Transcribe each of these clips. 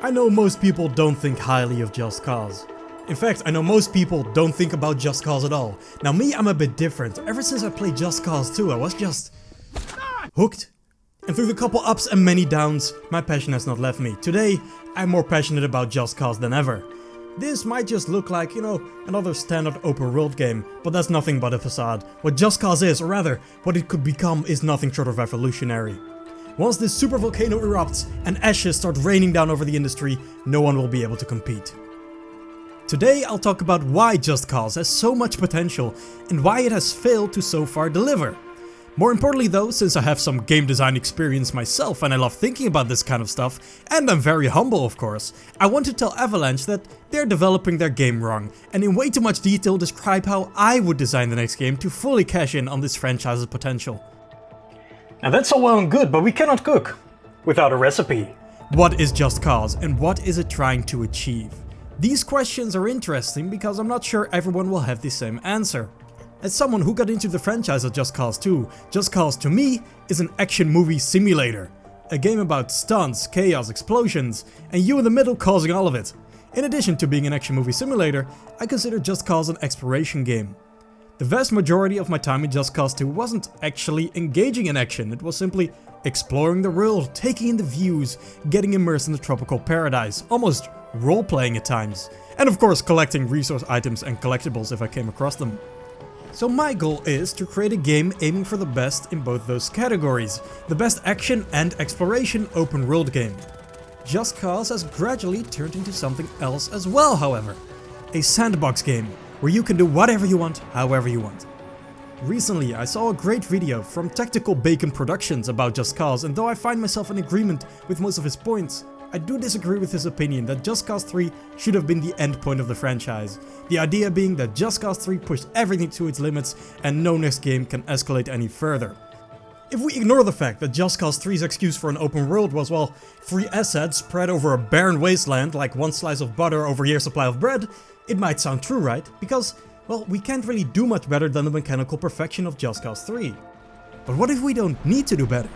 I know most people don't think highly of Just Cause. In fact, I know most people don't think about Just Cause at all. Now me, I'm a bit different. Ever since I played Just Cause 2, I was just hooked. And through the couple ups and many downs, my passion has not left me. Today, I'm more passionate about Just Cause than ever. This might just look like, another standard open world game, but that's nothing but a facade. What Just Cause is, or rather, what it could become, is nothing short of revolutionary. Once this super volcano erupts and ashes start raining down over the industry, no one will be able to compete. Today I'll talk about why Just Cause has so much potential and why it has failed to so far deliver. More importantly though, since I have some game design experience myself and I love thinking about this kind of stuff, and I'm very humble of course, I want to tell Avalanche that they're developing their game wrong, and in way too much detail describe how I would design the next game to fully cash in on this franchise's potential. Now that's all well and good, but we cannot cook without a recipe. What is Just Cause and what is it trying to achieve? These questions are interesting because I'm not sure everyone will have the same answer. As someone who got into the franchise of Just Cause 2, Just Cause to me is an action movie simulator. A game about stunts, chaos, explosions, and you in the middle causing all of it. In addition to being an action movie simulator, I consider Just Cause an exploration game. The vast majority of my time in Just Cause 2 wasn't actually engaging in action, it was simply exploring the world, taking in the views, getting immersed in the tropical paradise, almost role-playing at times, and of course collecting resource items and collectibles if I came across them. So my goal is to create a game aiming for the best in both those categories, the best action and exploration open world game. Just Cause has gradually turned into something else as well, however. A sandbox game, where you can do whatever you want, however you want. Recently I saw a great video from Tactical Bacon Productions about Just Cause, and though I find myself in agreement with most of his points, I do disagree with his opinion that Just Cause 3 should have been the end point of the franchise. The idea being that Just Cause 3 pushed everything to its limits and no next game can escalate any further. If we ignore the fact that Just Cause 3's excuse for an open world was, well, free assets spread over a barren wasteland like one slice of butter over a year's supply of bread, it might sound true, right? Because, well, we can't really do much better than the mechanical perfection of Just Cause 3. But what if we don't need to do better?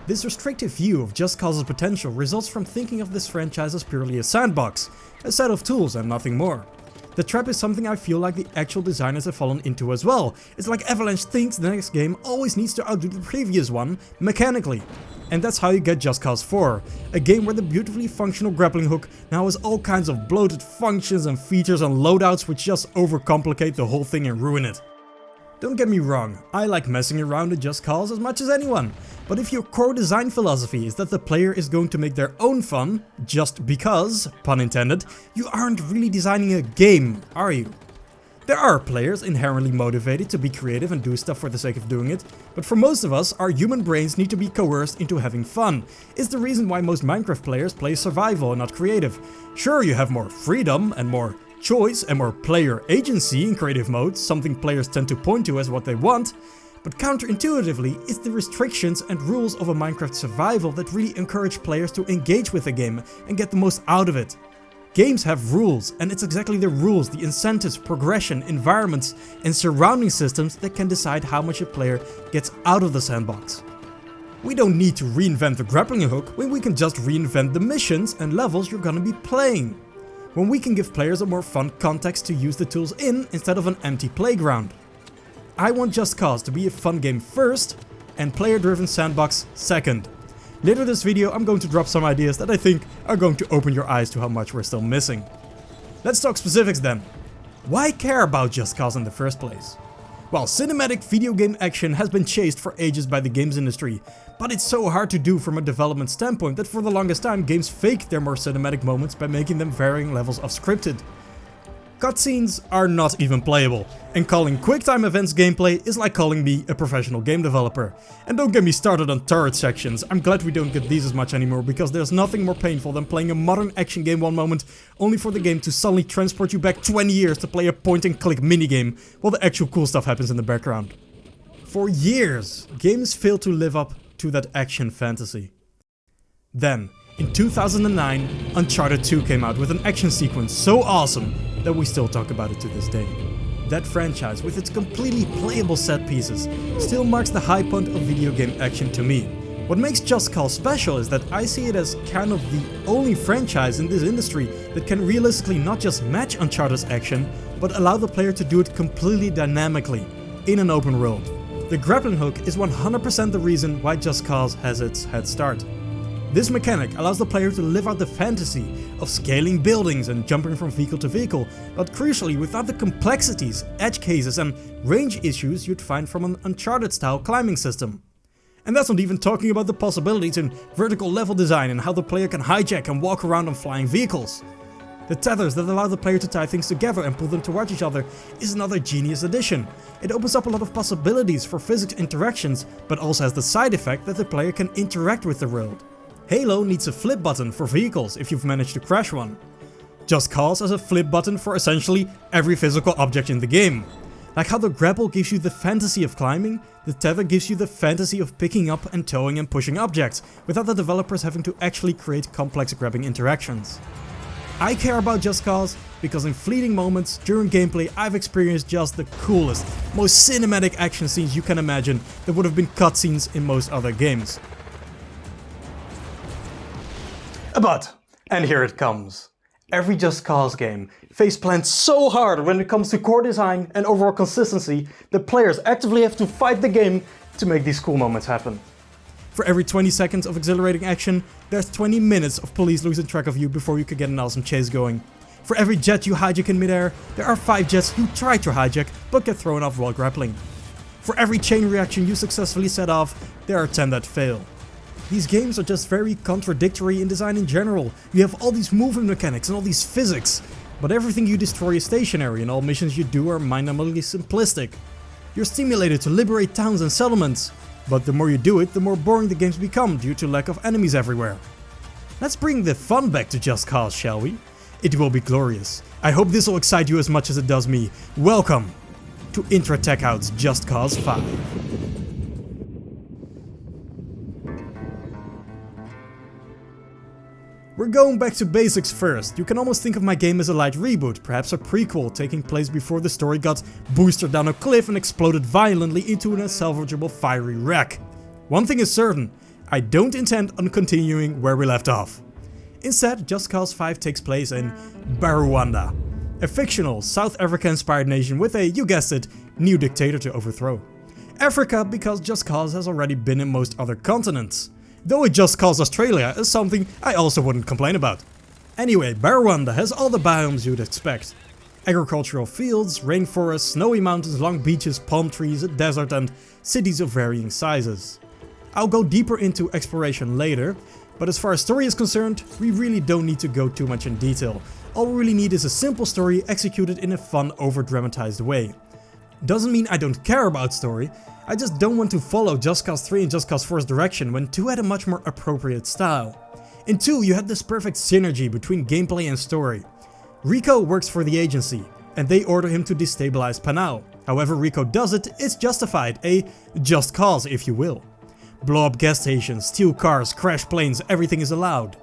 This restrictive view of Just Cause's potential results from thinking of this franchise as purely a sandbox, a set of tools and nothing more. The trap is something I feel like the actual designers have fallen into as well. It's like Avalanche thinks the next game always needs to outdo the previous one, mechanically. And that's how you get Just Cause 4, a game where the beautifully functional grappling hook now has all kinds of bloated functions and features and loadouts which just overcomplicate the whole thing and ruin it. Don't get me wrong, I like messing around with Just Cause as much as anyone, but if your core design philosophy is that the player is going to make their own fun, just because, pun intended, you aren't really designing a game, are you? There are players inherently motivated to be creative and do stuff for the sake of doing it, but for most of us, our human brains need to be coerced into having fun. It's the reason why most Minecraft players play survival and not creative. Sure, you have more freedom and more choice and more player agency in creative modes, something players tend to point to as what they want, but counterintuitively, it's the restrictions and rules of a Minecraft survival that really encourage players to engage with the game and get the most out of it. Games have rules, and it's exactly the rules, the incentives, progression, environments, and surrounding systems that can decide how much a player gets out of the sandbox. We don't need to reinvent the grappling hook when we can just reinvent the missions and levels you're gonna be playing. When we can give players a more fun context to use the tools in instead of an empty playground. I want Just Cause to be a fun game first, and player-driven sandbox second. Later this video I'm going to drop some ideas that I think are going to open your eyes to how much we're still missing. Let's talk specifics then. Why care about Just Cause in the first place? Well, cinematic video game action has been chased for ages by the games industry, but it's so hard to do from a development standpoint that for the longest time games faked their more cinematic moments by making them varying levels of scripted. Cutscenes are not even playable, and calling QuickTime events gameplay is like calling me a professional game developer. And don't get me started on turret sections, I'm glad we don't get these as much anymore because there's nothing more painful than playing a modern action game one moment only for the game to suddenly transport you back 20 years to play a point and click minigame while the actual cool stuff happens in the background. For years, games failed to live up to that action fantasy. Then, in 2009, Uncharted 2 came out with an action sequence so awesome that we still talk about it to this day. That franchise, with its completely playable set pieces, still marks the high point of video game action to me. What makes Just Cause special is that I see it as kind of the only franchise in this industry that can realistically not just match Uncharted's action, but allow the player to do it completely dynamically, in an open world. The grappling hook is 100% the reason why Just Cause has its head start. This mechanic allows the player to live out the fantasy of scaling buildings and jumping from vehicle to vehicle, but crucially without the complexities, edge cases and range issues you'd find from an Uncharted-style climbing system. And that's not even talking about the possibilities in vertical level design and how the player can hijack and walk around on flying vehicles. The tethers that allow the player to tie things together and pull them towards each other is another genius addition. It opens up a lot of possibilities for physics interactions, but also has the side effect that the player can interact with the world. Halo needs a flip button for vehicles if you've managed to crash one. Just Cause has a flip button for essentially every physical object in the game. Like how the grapple gives you the fantasy of climbing, the tether gives you the fantasy of picking up and towing and pushing objects, without the developers having to actually create complex grabbing interactions. I care about Just Cause because in fleeting moments during gameplay I've experienced just the coolest, most cinematic action scenes you can imagine that would have been cutscenes in most other games. But, and here it comes. Every Just Cause game faceplants so hard when it comes to core design and overall consistency that players actively have to fight the game to make these cool moments happen. For every 20 seconds of exhilarating action, there's 20 minutes of police losing track of you before you can get an awesome chase going. For every jet you hijack in midair, there are 5 jets you try to hijack but get thrown off while grappling. For every chain reaction you successfully set off, there are 10 that fail. These games are just very contradictory in design in general. You have all these movement mechanics and all these physics, but everything you destroy is stationary and all missions you do are mind-numbingly simplistic. You're stimulated to liberate towns and settlements, but the more you do it, the more boring the games become due to lack of enemies everywhere. Let's bring the fun back to Just Cause, shall we? It will be glorious. I hope this will excite you as much as it does me. Welcome to Intra Tech Out's Just Cause 5. We're going back to basics first. You can almost think of my game as a light reboot, perhaps a prequel taking place before the story got boosted down a cliff and exploded violently into an unsalvageable fiery wreck. One thing is certain, I don't intend on continuing where we left off. Instead, Just Cause 5 takes place in Rwanda, a fictional South Africa-inspired nation with a, you guessed it, new dictator to overthrow. Africa because Just Cause has already been in most other continents. Though it Just Cause Australia is something I also wouldn't complain about. Anyway, Rwanda has all the biomes you'd expect. Agricultural fields, rainforests, snowy mountains, long beaches, palm trees, a desert and cities of varying sizes. I'll go deeper into exploration later, but as far as story is concerned, we really don't need to go too much in detail. All we really need is a simple story executed in a fun, over-dramatized way. Doesn't mean I don't care about story, I just don't want to follow Just Cause 3 and Just Cause 4's direction when 2 had a much more appropriate style. In 2 you had this perfect synergy between gameplay and story. Rico works for the agency, and they order him to destabilize Panau. However Rico does it, it's justified, a just cause if you will. Blow up gas stations, steal cars, crash planes, everything is allowed.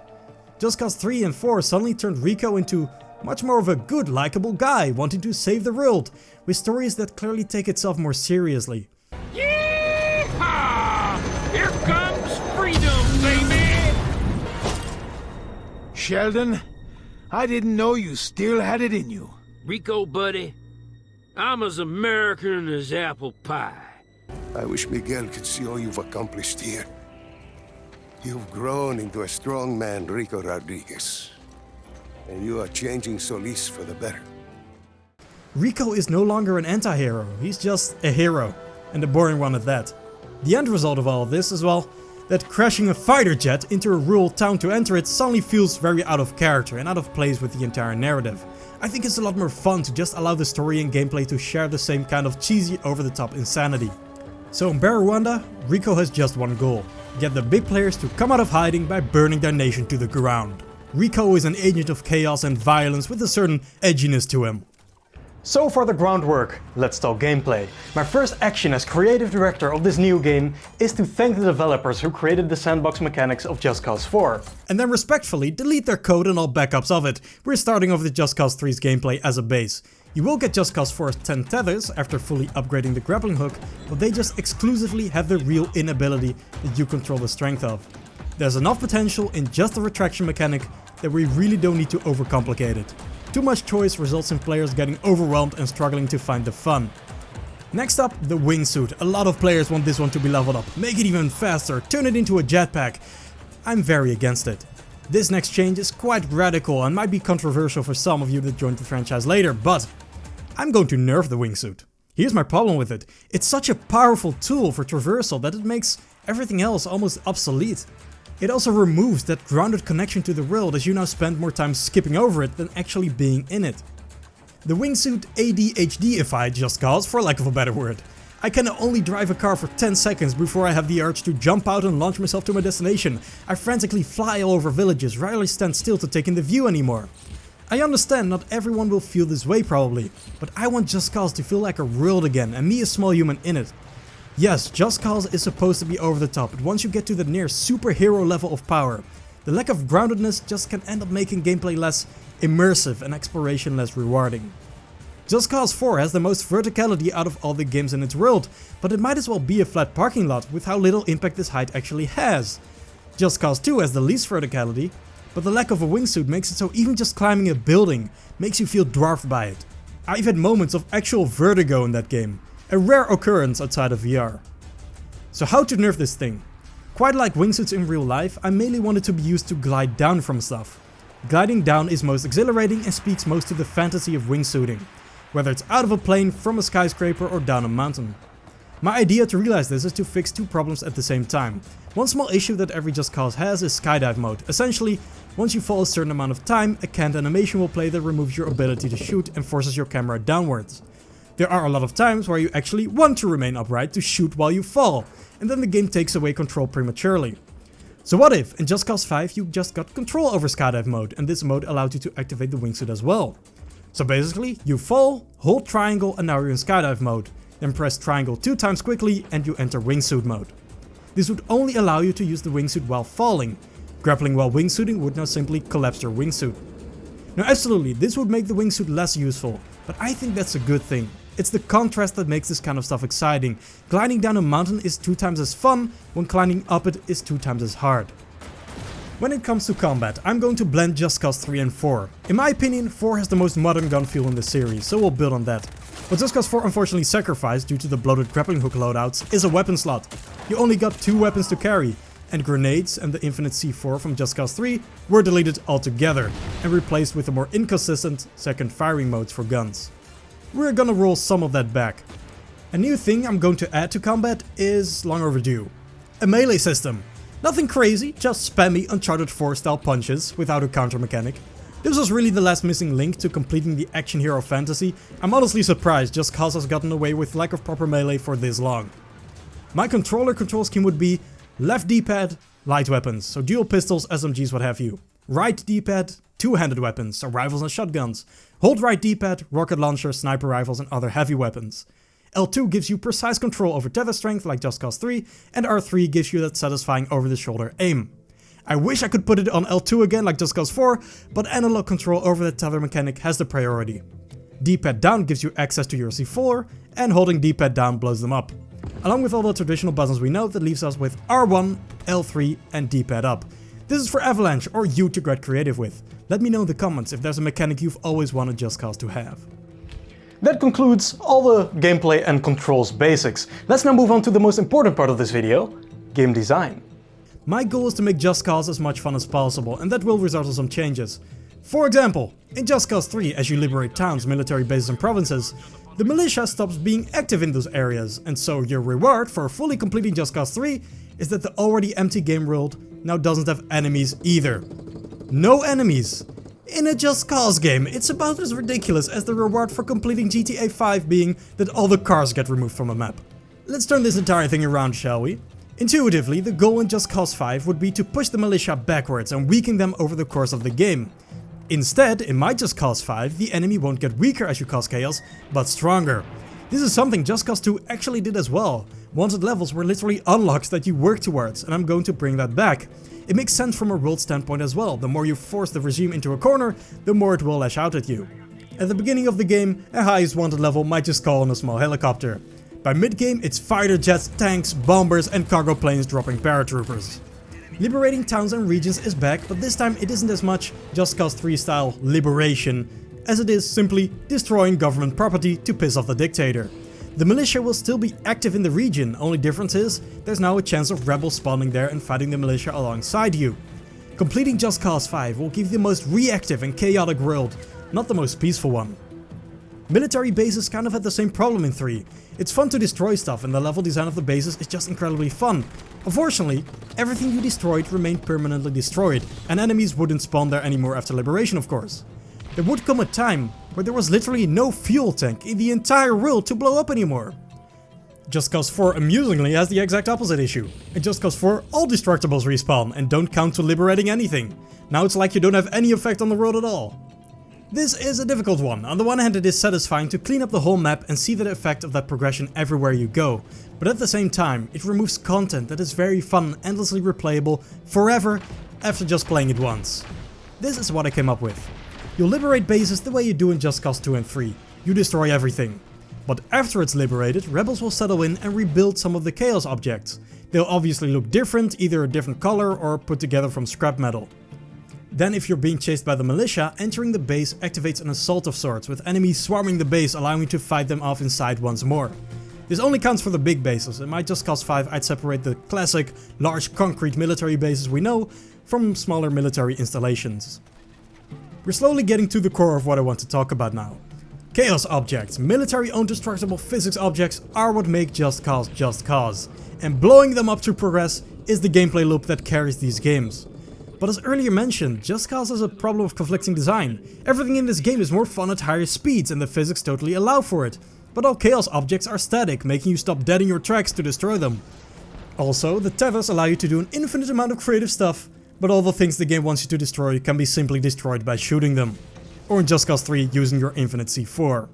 Just Cause 3 and 4 suddenly turned Rico into much more of a good, likable guy wanting to save the world, with stories that clearly take itself more seriously. Yeehaw! Here comes freedom, baby! Sheldon, I didn't know you still had it in you. Rico, buddy, I'm as American as apple pie. I wish Miguel could see all you've accomplished here. You've grown into a strong man, Rico Rodriguez. And you are changing Solis for the better. Rico is no longer an anti-hero, he's just a hero, and a boring one at that. The end result of all of this is, well, that crashing a fighter jet into a rural town to enter it suddenly feels very out of character and out of place with the entire narrative. I think it's a lot more fun to just allow the story and gameplay to share the same kind of cheesy over-the-top insanity. So in Rwanda, Rico has just one goal: get the big players to come out of hiding by burning their nation to the ground. Rico is an agent of chaos and violence with a certain edginess to him. So for the groundwork, let's talk gameplay. My first action as creative director of this new game is to thank the developers who created the sandbox mechanics of Just Cause 4. And then respectfully delete their code and all backups of it. We're starting off with Just Cause 3's gameplay as a base. You will get Just Cause 4's 10 tethers after fully upgrading the grappling hook, but they just exclusively have the real inability that you control the strength of. There's enough potential in just the retraction mechanic that we really don't need to overcomplicate it. Too much choice results in players getting overwhelmed and struggling to find the fun. Next up, the wingsuit. A lot of players want this one to be leveled up, make it even faster, turn it into a jetpack. I'm very against it. This next change is quite radical and might be controversial for some of you that joined the franchise later, but I'm going to nerf the wingsuit. Here's my problem with it. It's such a powerful tool for traversal that it makes everything else almost obsolete. It also removes that grounded connection to the world as you now spend more time skipping over it than actually being in it. The wingsuit ADHD-ified Just Cause, for lack of a better word. I can only drive a car for 10 seconds before I have the urge to jump out and launch myself to my destination. I frantically fly all over villages, rarely stand still to take in the view anymore. I understand not everyone will feel this way probably, but I want Just Cause to feel like a world again and me a small human in it. Yes, Just Cause is supposed to be over the top, but once you get to the near superhero level of power, the lack of groundedness just can end up making gameplay less immersive and exploration less rewarding. Just Cause 4 has the most verticality out of all the games in its world, but it might as well be a flat parking lot with how little impact this height actually has. Just Cause 2 has the least verticality, but the lack of a wingsuit makes it so even just climbing a building makes you feel dwarfed by it. I've had moments of actual vertigo in that game. A rare occurrence outside of VR. So how to nerf this thing? Quite like wingsuits in real life, I mainly want it to be used to glide down from stuff. Gliding down is most exhilarating and speaks most to the fantasy of wingsuiting, whether it's out of a plane, from a skyscraper or down a mountain. My idea to realize this is to fix two problems at the same time. One small issue that every Just Cause has is skydive mode. Essentially, once you fall a certain amount of time, a canned animation will play that removes your ability to shoot and forces your camera downwards. There are a lot of times where you actually want to remain upright to shoot while you fall, and then the game takes away control prematurely. So what if, in Just Cause 5 you just got control over skydive mode, and this mode allowed you to activate the wingsuit as well? So basically, you fall, hold triangle and now you're in skydive mode, then press triangle 2 times quickly and you enter wingsuit mode. This would only allow you to use the wingsuit while falling. Grappling while wingsuiting would now simply collapse your wingsuit. Now absolutely, this would make the wingsuit less useful, but I think that's a good thing. It's the contrast that makes this kind of stuff exciting. Gliding down a mountain is 2 times as fun, when climbing up it is 2 times as hard. When it comes to combat, I'm going to blend Just Cause 3 and 4. In my opinion, 4 has the most modern gun feel in the series, so we'll build on that. What Just Cause 4 unfortunately sacrificed due to the bloated grappling hook loadouts is a weapon slot. You only got 2 weapons to carry, and grenades and the infinite C4 from Just Cause 3 were deleted altogether, and replaced with the more inconsistent second firing modes for guns. We're gonna roll some of that back. A new thing I'm going to add to combat is long overdue. A melee system. Nothing crazy, just spammy Uncharted 4 style punches without a counter mechanic. This was really the last missing link to completing the action hero fantasy. I'm honestly surprised Just Cause has gotten away with lack of proper melee for this long. My controller control scheme would be left D-pad, light weapons, so dual pistols, SMGs, what have you. Right D-pad, two-handed weapons, so rifles and shotguns. Hold right D-pad, rocket launcher, sniper rifles and other heavy weapons. L2 gives you precise control over tether strength like Just Cause 3, and R3 gives you that satisfying over-the-shoulder aim. I wish I could put it on L2 again like Just Cause 4, but analog control over the tether mechanic has the priority. D-pad down gives you access to your C4, and holding D-pad down blows them up. Along with all the traditional buttons we know, that leaves us with R1, L3 and D-pad up. This is for Avalanche or you to get creative with. Let me know in the comments if there's a mechanic you've always wanted Just Cause to have. That concludes all the gameplay and controls basics. Let's now move on to the most important part of this video, game design. My goal is to make Just Cause as much fun as possible, and that will result in some changes. For example, in Just Cause 3, as you liberate towns, military bases and provinces, the militia stops being active in those areas, and so your reward for fully completing Just Cause 3 is that the already empty game world now doesn't have enemies either. No enemies! In a Just Cause game, it's about as ridiculous as the reward for completing GTA 5 being that all the cars get removed from a map. Let's turn this entire thing around, shall we? Intuitively, the goal in Just Cause 5 would be to push the militia backwards and weaken them over the course of the game. Instead, in my Just Cause 5, the enemy won't get weaker as you cause chaos, but stronger. This is something Just Cause 2 actually did as well. Wanted levels were literally unlocks that you work towards, and I'm going to bring that back. It makes sense from a world standpoint as well. The more you force the regime into a corner, the more it will lash out at you. At the beginning of the game, a highest wanted level might just call on a small helicopter. By mid-game, it's fighter jets, tanks, bombers and cargo planes dropping paratroopers. Liberating towns and regions is back, but this time it isn't as much Just Cause 3 style liberation, as it is simply destroying government property to piss off the dictator. The militia will still be active in the region, only difference is, there's now a chance of rebels spawning there and fighting the militia alongside you. Completing Just Cause 5 will give you the most reactive and chaotic world, not the most peaceful one. Military bases kind of had the same problem in 3. It's fun to destroy stuff and the level design of the bases is just incredibly fun. Unfortunately, everything you destroyed remained permanently destroyed, and enemies wouldn't spawn there anymore after liberation, of course. There would come a time where there was literally no fuel tank in the entire world to blow up anymore. Just Cause 4 amusingly has the exact opposite issue. In Just Cause 4, all destructibles respawn and don't count to liberating anything. Now it's like you don't have any effect on the world at all. This is a difficult one. On the one hand, it is satisfying to clean up the whole map and see the effect of that progression everywhere you go. But at the same time, it removes content that is very fun and endlessly replayable forever after just playing it once. This is what I came up with. You'll liberate bases the way you do in Just Cause 2 and 3. You destroy everything. But after it's liberated, rebels will settle in and rebuild some of the chaos objects. They'll obviously look different, either a different color or put together from scrap metal. Then if you're being chased by the militia, entering the base activates an assault of sorts, with enemies swarming the base, allowing you to fight them off inside once more. This only counts for the big bases. In my Just Cause 5 I'd separate the classic, large concrete military bases we know from smaller military installations. We're slowly getting to the core of what I want to talk about now. Chaos objects, military-owned destructible physics objects, are what make Just Cause, and blowing them up to progress is the gameplay loop that carries these games. But as earlier mentioned, Just Cause has a problem of conflicting design. Everything in this game is more fun at higher speeds and the physics totally allow for it. But all chaos objects are static, making you stop dead in your tracks to destroy them. Also, the tethers allow you to do an infinite amount of creative stuff, but all the things the game wants you to destroy can be simply destroyed by shooting them. Or in Just Cause 3 using your infinite C4.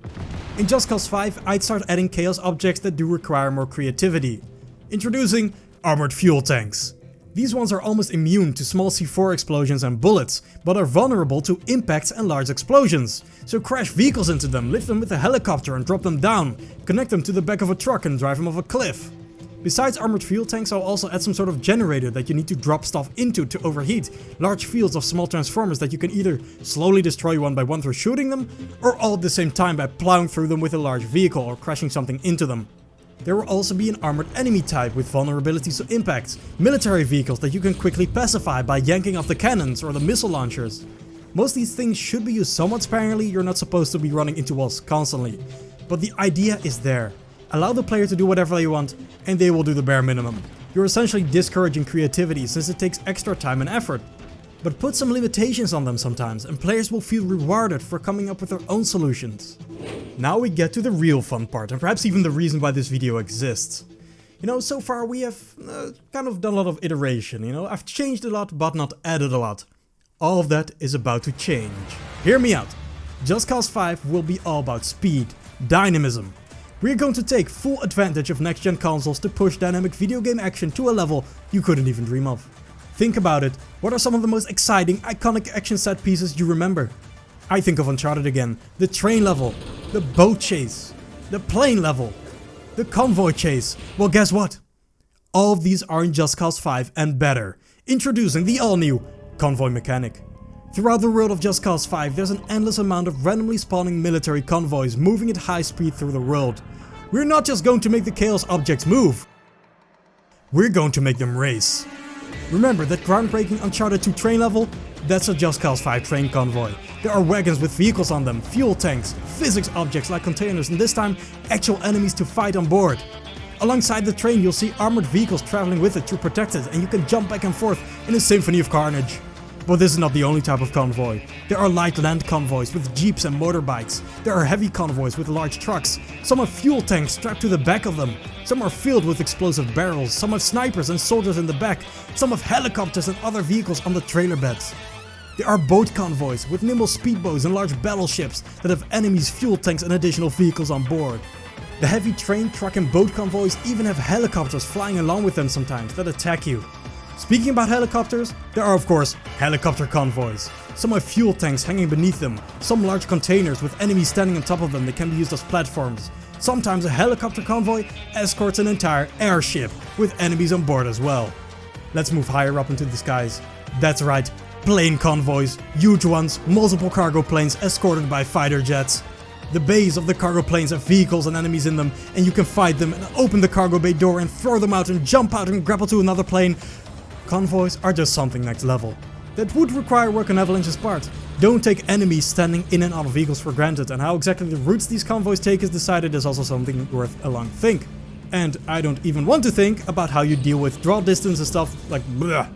In Just Cause 5 I'd start adding chaos objects that do require more creativity. Introducing armored fuel tanks. These ones are almost immune to small C4 explosions and bullets, but are vulnerable to impacts and large explosions. So crash vehicles into them, lift them with a helicopter and drop them down, connect them to the back of a truck and drive them off a cliff. Besides armored fuel tanks, I'll also add some sort of generator that you need to drop stuff into to overheat large fields of small transformers that you can either slowly destroy one by one through shooting them, or all at the same time by plowing through them with a large vehicle or crashing something into them. There will also be an armored enemy type with vulnerabilities to impacts, military vehicles that you can quickly pacify by yanking off the cannons or the missile launchers. Most of these things should be used somewhat sparingly, you're not supposed to be running into walls constantly. But the idea is there. Allow the player to do whatever they want, and they will do the bare minimum. You're essentially discouraging creativity since it takes extra time and effort. But put some limitations on them sometimes, and players will feel rewarded for coming up with their own solutions. Now we get to the real fun part, and perhaps even the reason why this video exists. You know, so far we have kind of done a lot of iteration, you know, I've changed a lot but not added a lot. All of that is about to change. Hear me out. Just Cause 5 will be all about speed, dynamism. We're going to take full advantage of next-gen consoles to push dynamic video game action to a level you couldn't even dream of. Think about it, what are some of the most exciting, iconic action set pieces you remember? I think of Uncharted again, the train level, the boat chase, the plane level, the convoy chase. Well, guess what? All of these are in Just Cause 5 and better. Introducing the all-new convoy mechanic. Throughout the world of Just Cause 5, there's an endless amount of randomly spawning military convoys moving at high speed through the world. We're not just going to make the chaos objects move, we're going to make them race. Remember that groundbreaking Uncharted 2 train level? That's a Just Cause 5 train convoy. There are wagons with vehicles on them, fuel tanks, physics objects like containers, and this time actual enemies to fight on board. Alongside the train you'll see armored vehicles traveling with it to protect it, and you can jump back and forth in a symphony of carnage. But this is not the only type of convoy. There are light land convoys with jeeps and motorbikes. There are heavy convoys with large trucks. Some have fuel tanks strapped to the back of them. Some are filled with explosive barrels. Some have snipers and soldiers in the back. Some have helicopters and other vehicles on the trailer beds. There are boat convoys with nimble speedboats and large battleships that have enemies, fuel tanks and additional vehicles on board. The heavy train, truck and boat convoys even have helicopters flying along with them sometimes that attack you. Speaking about helicopters, there are of course helicopter convoys. Some have fuel tanks hanging beneath them, some large containers with enemies standing on top of them that can be used as platforms. Sometimes a helicopter convoy escorts an entire airship with enemies on board as well. Let's move higher up into the skies. That's right, plane convoys, huge ones, multiple cargo planes escorted by fighter jets. The bays of the cargo planes have vehicles and enemies in them, and you can fight them and open the cargo bay door and throw them out and jump out and grapple to another plane. Convoys are just something next level. That would require work on Avalanche's part. Don't take enemies standing in and out of vehicles for granted, and how exactly the routes these convoys take is decided is also something worth a long think. And I don't even want to think about how you deal with draw distance and stuff like bleh.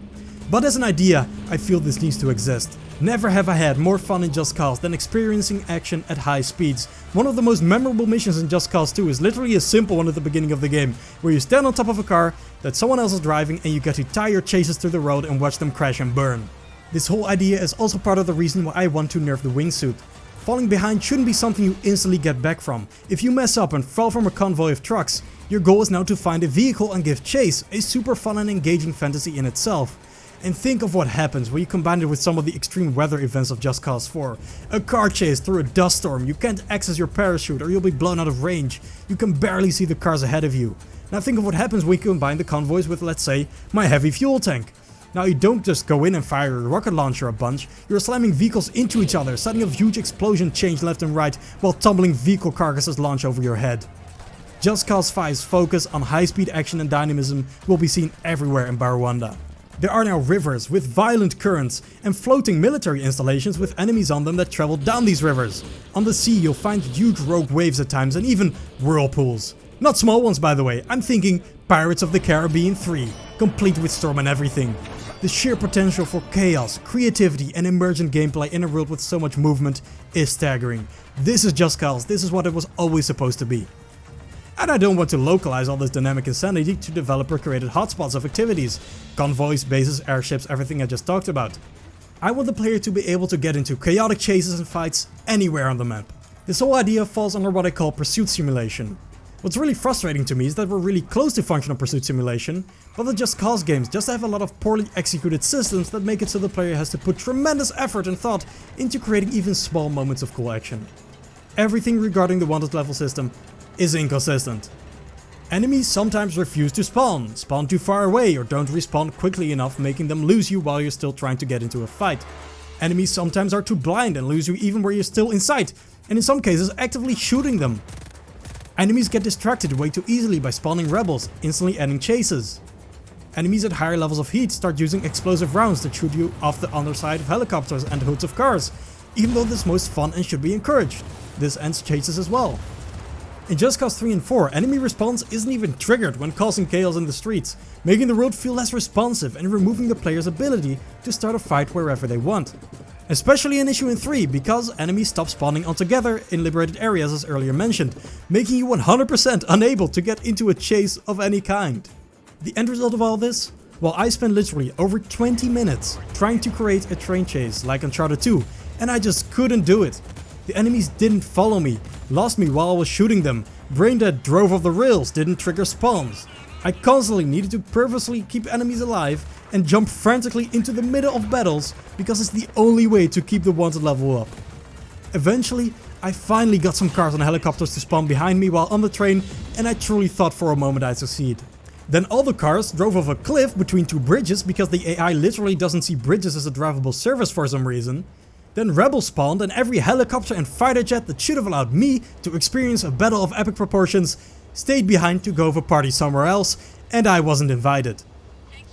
But as an idea, I feel this needs to exist. Never have I had more fun in Just Cause than experiencing action at high speeds. One of the most memorable missions in Just Cause 2 is literally a simple one at the beginning of the game, where you stand on top of a car that someone else is driving and you get to tie your chases through the road and watch them crash and burn. This whole idea is also part of the reason why I want to nerf the wingsuit. Falling behind shouldn't be something you instantly get back from. If you mess up and fall from a convoy of trucks, your goal is now to find a vehicle and give chase, a super fun and engaging fantasy in itself. And think of what happens when you combine it with some of the extreme weather events of Just Cause 4. A car chase through a dust storm, you can't access your parachute or you'll be blown out of range. You can barely see the cars ahead of you. Now think of what happens when you combine the convoys with, let's say, my heavy fuel tank. Now you don't just go in and fire a rocket launcher a bunch, you're slamming vehicles into each other, setting a huge explosion chain left and right while tumbling vehicle carcasses launch over your head. Just Cause 5's focus on high-speed action and dynamism will be seen everywhere in Barwanda. There are now rivers with violent currents and floating military installations with enemies on them that travel down these rivers. On the sea you'll find huge rogue waves at times and even whirlpools. Not small ones by the way, I'm thinking Pirates of the Caribbean 3, complete with storm and everything. The sheer potential for chaos, creativity and emergent gameplay in a world with so much movement is staggering. This is Just Cause, this is what it was always supposed to be. And I don't want to localize all this dynamic insanity to developer-created hotspots of activities. Convoys, bases, airships, everything I just talked about. I want the player to be able to get into chaotic chases and fights anywhere on the map. This whole idea falls under what I call pursuit simulation. What's really frustrating to me is that we're really close to functional pursuit simulation, but the Just Cause games just have a lot of poorly executed systems that make it so the player has to put tremendous effort and thought into creating even small moments of cool action. Everything regarding the wanted level system is inconsistent. Enemies sometimes refuse to spawn too far away or don't respawn quickly enough, making them lose you while you're still trying to get into a fight. Enemies sometimes are too blind and lose you even where you're still in sight, and in some cases actively shooting them. Enemies get distracted way too easily by spawning rebels, instantly ending chases. Enemies at higher levels of heat start using explosive rounds that shoot you off the underside of helicopters and hoods of cars, even though this is most fun and should be encouraged. This ends chases as well. In Just Cause 3 and 4, enemy response isn't even triggered when causing chaos in the streets, making the world feel less responsive and removing the player's ability to start a fight wherever they want. Especially an issue in 3 because enemies stop spawning altogether in liberated areas as earlier mentioned, making you 100% unable to get into a chase of any kind. The end result of all this? Well, I spent literally over 20 minutes trying to create a train chase like Uncharted 2, and I just couldn't do it. The enemies didn't follow me, lost me while I was shooting them, brain dead drove off the rails, didn't trigger spawns. I constantly needed to purposely keep enemies alive and jump frantically into the middle of battles because it's the only way to keep the wanted level up. Eventually, I finally got some cars and helicopters to spawn behind me while on the train, and I truly thought for a moment I'd succeed. Then all the cars drove off a cliff between two bridges because the AI literally doesn't see bridges as a drivable surface for some reason. Then rebels spawned and every helicopter and fighter jet that should have allowed me to experience a battle of epic proportions stayed behind to go have a party somewhere else, and I wasn't invited.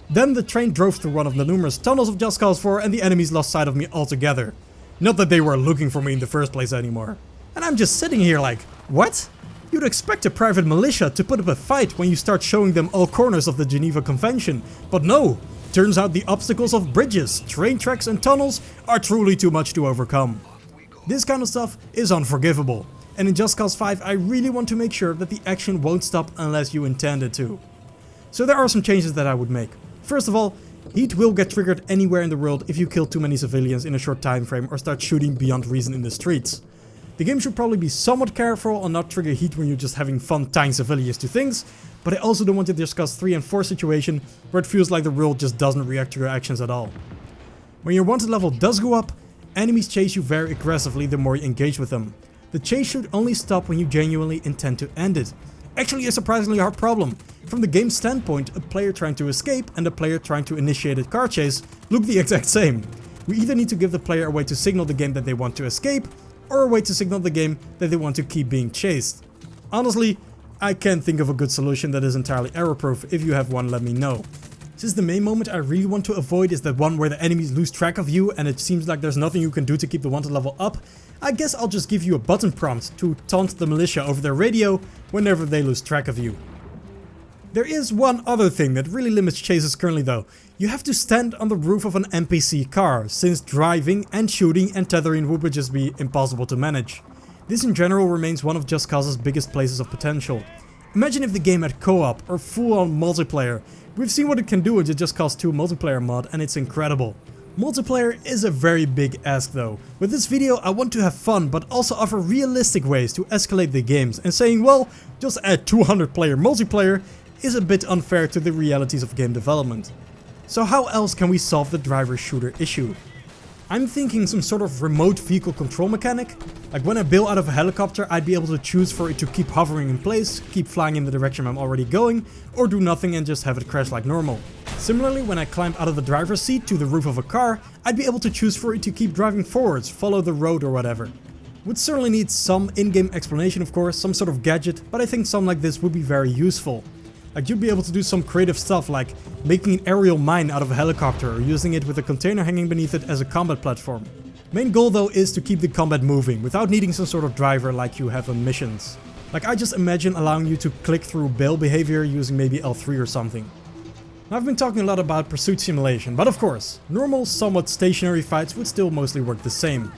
Then the train drove through one of the numerous tunnels of Just Cause 4 and the enemies lost sight of me altogether. Not that they were looking for me in the first place anymore. And I'm just sitting here like, what? You'd expect a private militia to put up a fight when you start showing them all corners of the Geneva Convention, but no. Turns out the obstacles of bridges, train tracks and tunnels are truly too much to overcome. This kind of stuff is unforgivable, and in Just Cause 5 I really want to make sure that the action won't stop unless you intend it to. So there are some changes that I would make. First of all, Heat will get triggered anywhere in the world if you kill too many civilians in a short time frame or start shooting beyond reason in the streets. The game should probably be somewhat careful and not trigger heat when you're just having fun tying civilians to things, but I also don't want to discuss 3 and 4 situation where it feels like the world just doesn't react to your actions at all. When your wanted level does go up, enemies chase you very aggressively the more you engage with them. The chase should only stop when you genuinely intend to end it. Actually a surprisingly hard problem. From the game's standpoint, a player trying to escape and a player trying to initiate a car chase look the exact same. We either need to give the player a way to signal the game that they want to escape, or a way to signal the game that they want to keep being chased. Honestly, I can't think of a good solution that is entirely error-proof. If you have one, let me know. Since the main moment I really want to avoid is that one where the enemies lose track of you and it seems like there's nothing you can do to keep the wanted level up, I guess I'll just give you a button prompt to taunt the militia over their radio whenever they lose track of you. There is one other thing that really limits chases currently though. You have to stand on the roof of an NPC car, since driving and shooting and tethering would just be impossible to manage. This in general remains one of Just Cause's biggest places of potential. Imagine if the game had co-op or full-on multiplayer. We've seen what it can do in the Just Cause 2 multiplayer mod and it's incredible. Multiplayer is a very big ask though. With this video I want to have fun but also offer realistic ways to escalate the games, and saying well, just add 200 player multiplayer is a bit unfair to the realities of game development. So how else can we solve the driver shooter issue? I'm thinking some sort of remote vehicle control mechanic. Like when I bail out of a helicopter, I'd be able to choose for it to keep hovering in place, keep flying in the direction I'm already going, or do nothing and just have it crash like normal. Similarly, when I climb out of the driver's seat to the roof of a car, I'd be able to choose for it to keep driving forwards, follow the road or whatever. Would certainly need some in-game explanation of course, some sort of gadget, but I think something like this would be very useful. Like you'd be able to do some creative stuff like making an aerial mine out of a helicopter or using it with a container hanging beneath it as a combat platform. Main goal though is to keep the combat moving without needing some sort of driver like you have on missions. Like I just imagine allowing you to click through bail behavior using maybe L3 or something. Now I've been talking a lot about pursuit simulation, but of course, normal somewhat stationary fights would still mostly work the same.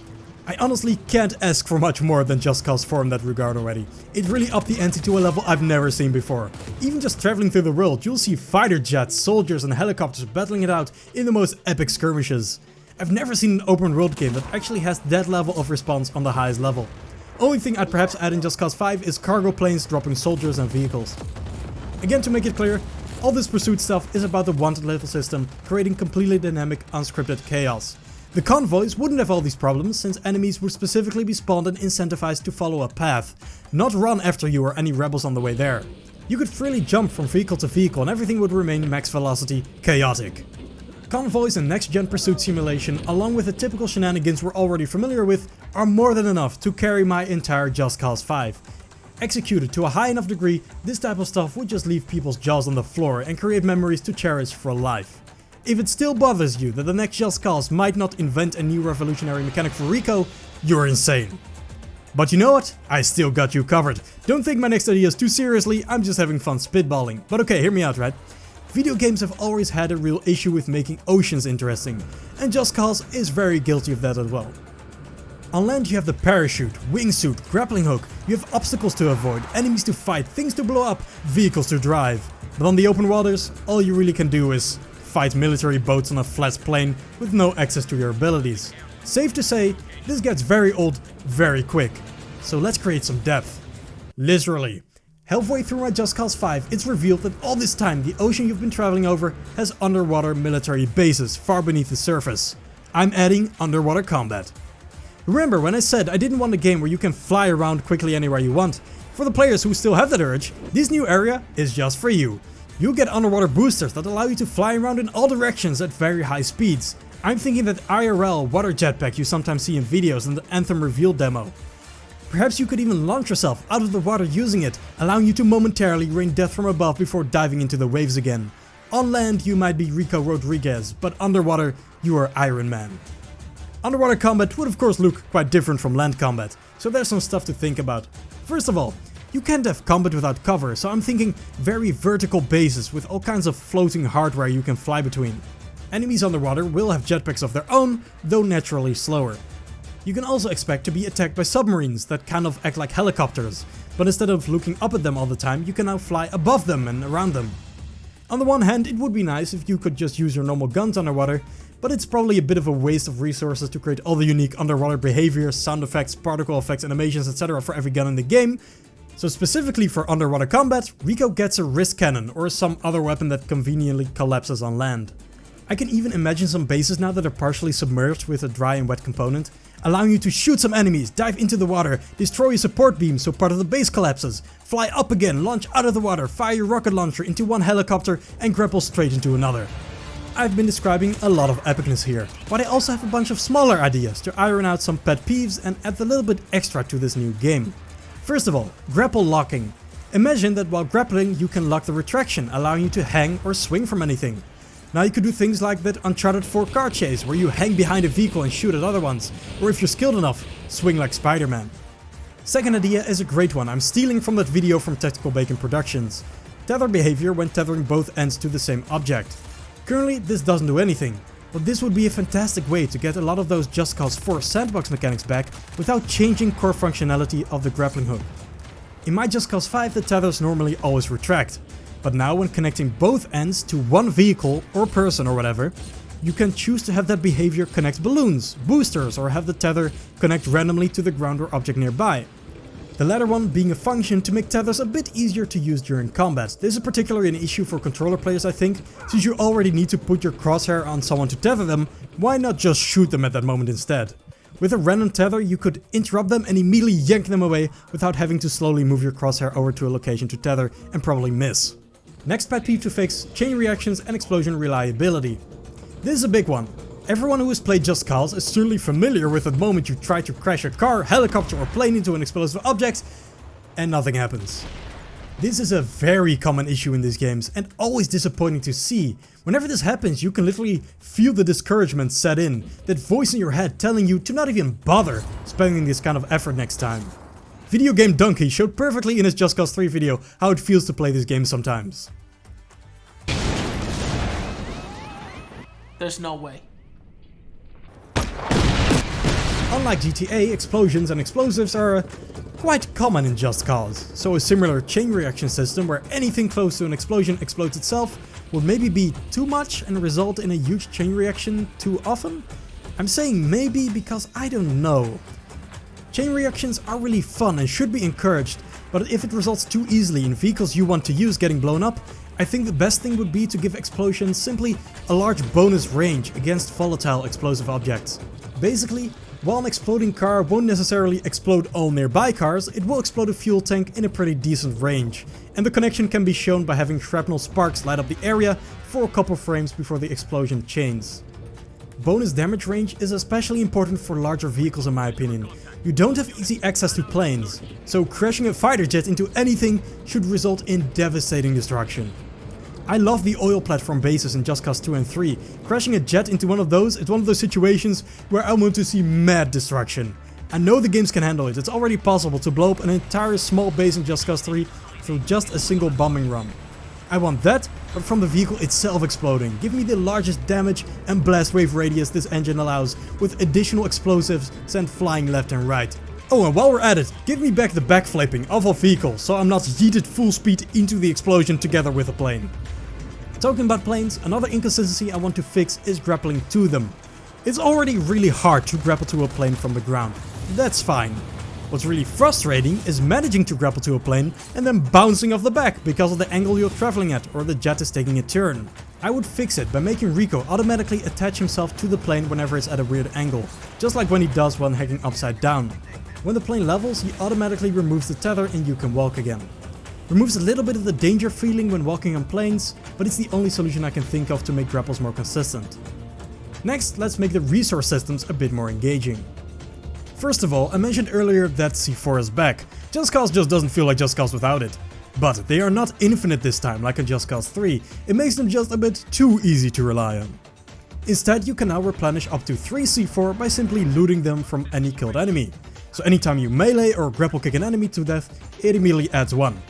I honestly can't ask for much more than Just Cause 4 in that regard already. It really upped the ante to a level I've never seen before. Even just traveling through the world, you'll see fighter jets, soldiers and helicopters battling it out in the most epic skirmishes. I've never seen an open world game that actually has that level of response on the highest level. Only thing I'd perhaps add in Just Cause 5 is cargo planes dropping soldiers and vehicles. Again, to make it clear, all this pursuit stuff is about the wanted level system, creating completely dynamic, unscripted chaos. The convoys wouldn't have all these problems since enemies would specifically be spawned and incentivized to follow a path, not run after you or any rebels on the way there. You could freely jump from vehicle to vehicle and everything would remain max velocity, chaotic. Convoys and next-gen pursuit simulation, along with the typical shenanigans we're already familiar with, are more than enough to carry my entire Just Cause 5. Executed to a high enough degree, this type of stuff would just leave people's jaws on the floor and create memories to cherish for life. If it still bothers you that the next Just Cause might not invent a new revolutionary mechanic for Rico, you're insane. But you know what? I still got you covered. Don't take my next ideas too seriously, I'm just having fun spitballing. But okay, hear me out, right? Video games have always had a real issue with making oceans interesting, and Just Cause is very guilty of that as well. On land you have the parachute, wingsuit, grappling hook, you have obstacles to avoid, enemies to fight, things to blow up, vehicles to drive. But on the open waters, all you really can do is fight military boats on a flat plane with no access to your abilities. Safe to say, this gets very old very quick. So let's create some depth. Literally. Halfway through my Just Cause 5, it's revealed that all this time the ocean you've been traveling over has underwater military bases far beneath the surface. I'm adding underwater combat. Remember when I said I didn't want a game where you can fly around quickly anywhere you want? For the players who still have that urge, this new area is just for you. You'll get underwater boosters that allow you to fly around in all directions at very high speeds. I'm thinking that IRL water jetpack you sometimes see in videos in the Anthem reveal demo. Perhaps you could even launch yourself out of the water using it, allowing you to momentarily rain death from above before diving into the waves again. On land you might be Rico Rodriguez, but underwater you are Iron Man. Underwater combat would of course look quite different from land combat, so there's some stuff to think about. First of all, you can't have combat without cover, so I'm thinking very vertical bases with all kinds of floating hardware you can fly between. Enemies underwater will have jetpacks of their own, though naturally slower. You can also expect to be attacked by submarines that kind of act like helicopters, but instead of looking up at them all the time, you can now fly above them and around them. On the one hand, it would be nice if you could just use your normal guns underwater, but it's probably a bit of a waste of resources to create all the unique underwater behaviors, sound effects, particle effects, animations, etc. for every gun in the game. So specifically for underwater combat, Rico gets a wrist cannon or some other weapon that conveniently collapses on land. I can even imagine some bases now that are partially submerged with a dry and wet component, allowing you to shoot some enemies, dive into the water, destroy a support beam so part of the base collapses, fly up again, launch out of the water, fire your rocket launcher into one helicopter and grapple straight into another. I've been describing a lot of epicness here, but I also have a bunch of smaller ideas to iron out some pet peeves and add a little bit extra to this new game. First of all, grapple locking. Imagine that while grappling you can lock the retraction, allowing you to hang or swing from anything. Now you could do things like that Uncharted 4 car chase, where you hang behind a vehicle and shoot at other ones, or if you're skilled enough, swing like Spider-Man. Second idea is a great one, I'm stealing from that video from Tactical Bacon Productions. Tether behavior when tethering both ends to the same object. Currently this doesn't do anything, but this would be a fantastic way to get a lot of those Just Cause 4 sandbox mechanics back without changing core functionality of the grappling hook. In my Just Cause 5 the tethers normally always retract. But now when connecting both ends to one vehicle or person or whatever, you can choose to have that behavior connect balloons, boosters, or have the tether connect randomly to the ground or object nearby. The latter one being a function to make tethers a bit easier to use during combat. This is particularly an issue for controller players I think, since you already need to put your crosshair on someone to tether them, why not just shoot them at that moment instead? With a random tether you could interrupt them and immediately yank them away without having to slowly move your crosshair over to a location to tether and probably miss. Next pet peeve to fix, chain reactions and explosion reliability. This is a big one. Everyone who has played Just Cause is certainly familiar with the moment you try to crash a car, helicopter or plane into an explosive object and nothing happens. This is a very common issue in these games and always disappointing to see. Whenever this happens you can literally feel the discouragement set in, that voice in your head telling you to not even bother spending this kind of effort next time. Video Game Donkey showed perfectly in his Just Cause 3 video how it feels to play this game sometimes. There's no way. Unlike GTA, explosions and explosives are quite common in Just Cause, so a similar chain reaction system where anything close to an explosion explodes itself would maybe be too much and result in a huge chain reaction too often? I'm saying maybe because I don't know. Chain reactions are really fun and should be encouraged, but if it results too easily in vehicles you want to use getting blown up, I think the best thing would be to give explosions simply a large bonus range against volatile explosive objects. Basically, while an exploding car won't necessarily explode all nearby cars, it will explode a fuel tank in a pretty decent range, and the connection can be shown by having shrapnel sparks light up the area for a couple frames before the explosion chains. Bonus damage range is especially important for larger vehicles in my opinion. You don't have easy access to planes, so crashing a fighter jet into anything should result in devastating destruction. I love the oil platform bases in Just Cause 2 and 3. Crashing a jet into one of those is one of those situations where I want to see mad destruction. I know the games can handle it, it's already possible to blow up an entire small base in Just Cause 3 through just a single bombing run. I want that, but from the vehicle itself exploding. Give me the largest damage and blast wave radius this engine allows, with additional explosives sent flying left and right. Oh, and while we're at it, give me back the backflipping of a vehicle, so I'm not yeeted full speed into the explosion together with a plane. Talking about planes, another inconsistency I want to fix is grappling to them. It's already really hard to grapple to a plane from the ground. That's fine. What's really frustrating is managing to grapple to a plane and then bouncing off the back because of the angle you're traveling at or the jet is taking a turn. I would fix it by making Rico automatically attach himself to the plane whenever it's at a weird angle, just like when he does when hanging upside down. When the plane levels, he automatically removes the tether and you can walk again. Removes a little bit of the danger feeling when walking on planes, but it's the only solution I can think of to make grapples more consistent. Next, let's make the resource systems a bit more engaging. First of all, I mentioned earlier that C4 is back. Just Cause just doesn't feel like Just Cause without it. But they are not infinite this time like in Just Cause 3, it makes them just a bit too easy to rely on. Instead, you can now replenish up to 3 C4 by simply looting them from any killed enemy. So anytime you melee or grapple kick an enemy to death, it immediately adds 1.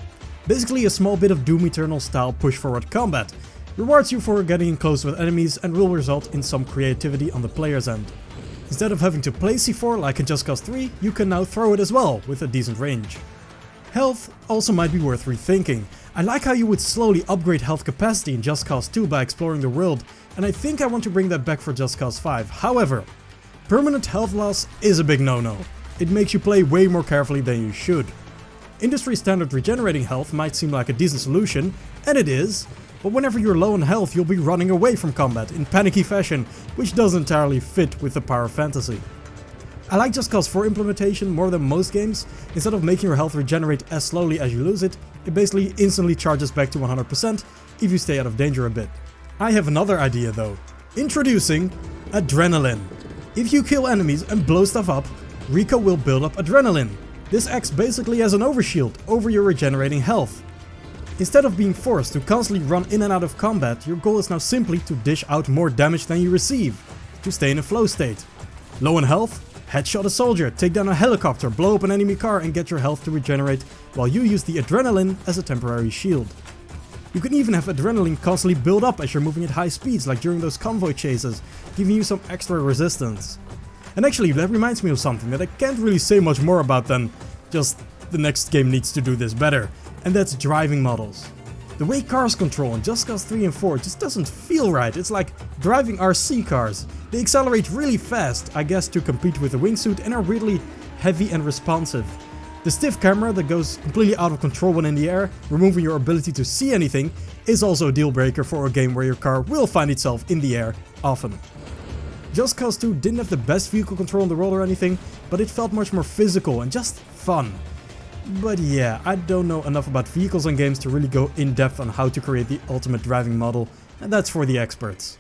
Basically a small bit of Doom Eternal style push forward combat. Rewards you for getting in close with enemies and will result in some creativity on the player's end. Instead of having to play C4 like in Just Cause 3, you can now throw it as well with a decent range. Health also might be worth rethinking. I like how you would slowly upgrade health capacity in Just Cause 2 by exploring the world, and I think I want to bring that back for Just Cause 5. However, permanent health loss is a big no-no. It makes you play way more carefully than you should. Industry standard regenerating health might seem like a decent solution, and it is, but whenever you're low on health you'll be running away from combat in panicky fashion, which doesn't entirely fit with the power of fantasy. I like Just Cause 4 implementation more than most games. Instead of making your health regenerate as slowly as you lose it, it basically instantly charges back to 100% if you stay out of danger a bit. I have another idea though. Introducing adrenaline. If you kill enemies and blow stuff up, Rico will build up adrenaline. This acts basically as an overshield over your regenerating health. Instead of being forced to constantly run in and out of combat, your goal is now simply to dish out more damage than you receive, to stay in a flow state. Low on health? Headshot a soldier, take down a helicopter, blow up an enemy car and get your health to regenerate while you use the adrenaline as a temporary shield. You can even have adrenaline constantly build up as you're moving at high speeds, like during those convoy chases, giving you some extra resistance. And actually, that reminds me of something that I can't really say much more about than just the next game needs to do this better, and that's driving models. The way cars control in Just Cause 3 and 4 just doesn't feel right. It's like driving RC cars. They accelerate really fast, I guess to compete with the wingsuit, and are really heavy and responsive. The stiff camera that goes completely out of control when in the air, removing your ability to see anything, is also a deal breaker for a game where your car will find itself in the air often. Just Cause 2 didn't have the best vehicle control in the world or anything, but it felt much more physical and just fun. But yeah, I don't know enough about vehicles and games to really go in depth on how to create the ultimate driving model, and that's for the experts.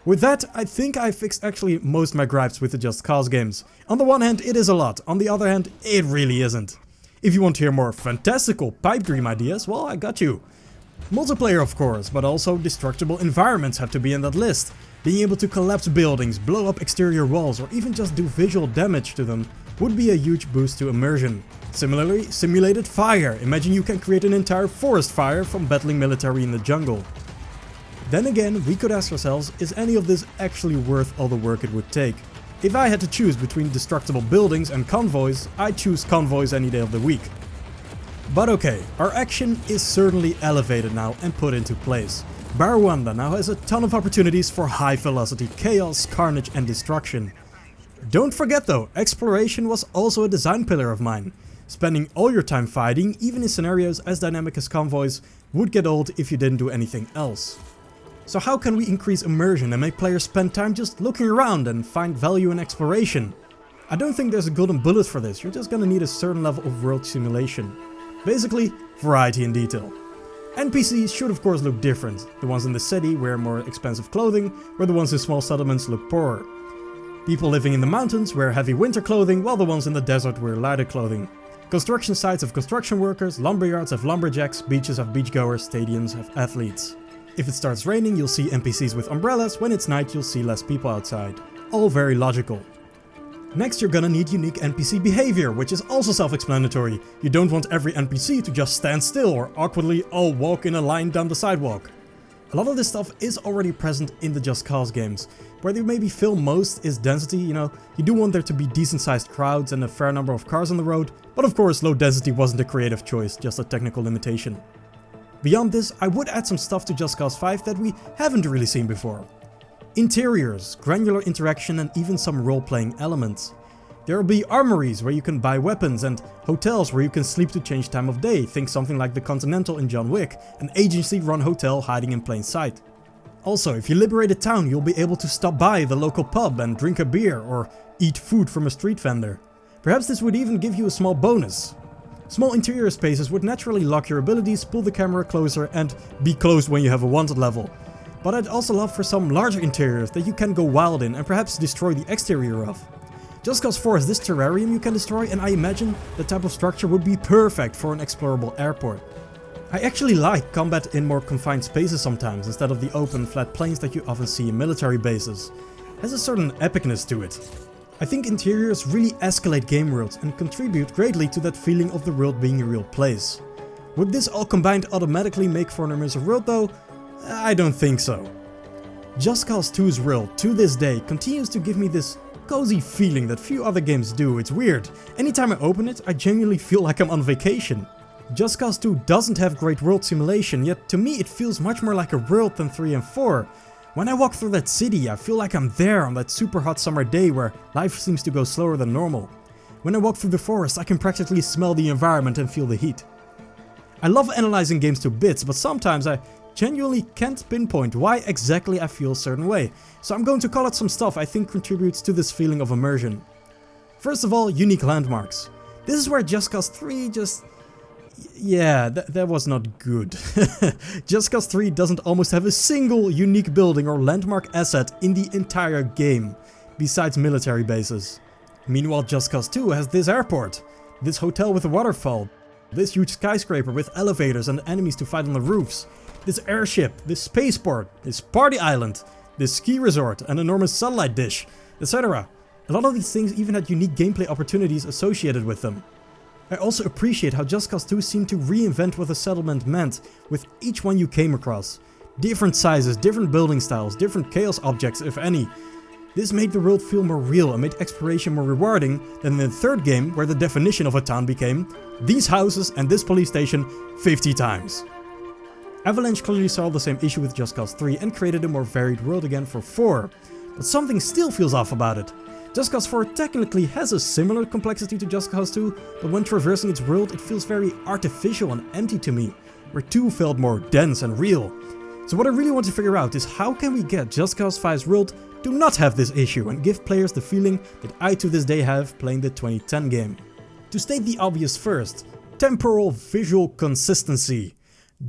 With that, I think I fixed actually most of my gripes with the Just Cause games. On the one hand, it is a lot, on the other hand, it really isn't. If you want to hear more fantastical pipe dream ideas, well, I got you. Multiplayer of course, but also destructible environments have to be in that list. Being able to collapse buildings, blow up exterior walls, or even just do visual damage to them would be a huge boost to immersion. Similarly, simulated fire. Imagine you can create an entire forest fire from battling military in the jungle. Then again, we could ask ourselves, is any of this actually worth all the work it would take? If I had to choose between destructible buildings and convoys, I'd choose convoys any day of the week. But okay, our action is certainly elevated now and put into place. Rwanda now has a ton of opportunities for high velocity chaos, carnage and destruction. Don't forget though, exploration was also a design pillar of mine. Spending all your time fighting, even in scenarios as dynamic as convoys, would get old if you didn't do anything else. So how can we increase immersion and make players spend time just looking around and find value in exploration? I don't think there's a golden bullet for this, you're just gonna need a certain level of world simulation. Basically, variety and detail. NPCs should of course look different. The ones in the city wear more expensive clothing, where the ones in small settlements look poorer. People living in the mountains wear heavy winter clothing, while the ones in the desert wear lighter clothing. Construction sites have construction workers, lumberyards have lumberjacks, beaches have beachgoers, stadiums have athletes. If it starts raining, you'll see NPCs with umbrellas, when it's night you'll see less people outside. All very logical. Next you're gonna need unique NPC behavior, which is also self-explanatory. You don't want every NPC to just stand still or awkwardly all walk in a line down the sidewalk. A lot of this stuff is already present in the Just Cause games. Where they maybe fail most is density, you do want there to be decent sized crowds and a fair number of cars on the road, but of course low density wasn't a creative choice, just a technical limitation. Beyond this, I would add some stuff to Just Cause 5 that we haven't really seen before. Interiors, granular interaction and even some role-playing elements. There will be armories where you can buy weapons and hotels where you can sleep to change time of day, think something like the Continental in John Wick, an agency-run hotel hiding in plain sight. Also, if you liberate a town, you'll be able to stop by the local pub and drink a beer or eat food from a street vendor. Perhaps this would even give you a small bonus. Small interior spaces would naturally lock your abilities, pull the camera closer and be closed when you have a wanted level. But I'd also love for some larger interiors that you can go wild in and perhaps destroy the exterior of. Just Cause 4 has this terrarium you can destroy, and I imagine the type of structure would be perfect for an explorable airport. I actually like combat in more confined spaces sometimes, instead of the open flat plains that you often see in military bases. It has a certain epicness to it. I think interiors really escalate game worlds and contribute greatly to that feeling of the world being a real place. Would this all combined automatically make for an immersive world though? I don't think so. Just Cause 2's world, to this day, continues to give me this cozy feeling that few other games do. It's weird. Anytime I open it, I genuinely feel like I'm on vacation. Just Cause 2 doesn't have great world simulation, yet to me it feels much more like a world than 3 and 4. When I walk through that city, I feel like I'm there on that super hot summer day where life seems to go slower than normal. When I walk through the forest, I can practically smell the environment and feel the heat. I love analyzing games to bits, but sometimes I genuinely can't pinpoint why exactly I feel a certain way, so I'm going to call out some stuff I think contributes to this feeling of immersion. First of all, unique landmarks. This is where Just Cause 3 yeah, that was not good. Just Cause 3 doesn't almost have a single unique building or landmark asset in the entire game, besides military bases. Meanwhile, Just Cause 2 has this airport, this hotel with a waterfall, this huge skyscraper with elevators and enemies to fight on the roofs, this airship, this spaceport, this party island, this ski resort, an enormous satellite dish, etc. A lot of these things even had unique gameplay opportunities associated with them. I also appreciate how Just Cause 2 seemed to reinvent what a settlement meant with each one you came across. Different sizes, different building styles, different chaos objects if any. This made the world feel more real and made exploration more rewarding than in the third game where the definition of a town became these houses and this police station 50 times. Avalanche clearly saw the same issue with Just Cause 3 and created a more varied world again for 4. But something still feels off about it. Just Cause 4 technically has a similar complexity to Just Cause 2, but when traversing its world it feels very artificial and empty to me, where 2 felt more dense and real. So what I really want to figure out is how can we get Just Cause 5's world to not have this issue and give players the feeling that I to this day have playing the 2010 game. To state the obvious first, temporal visual consistency.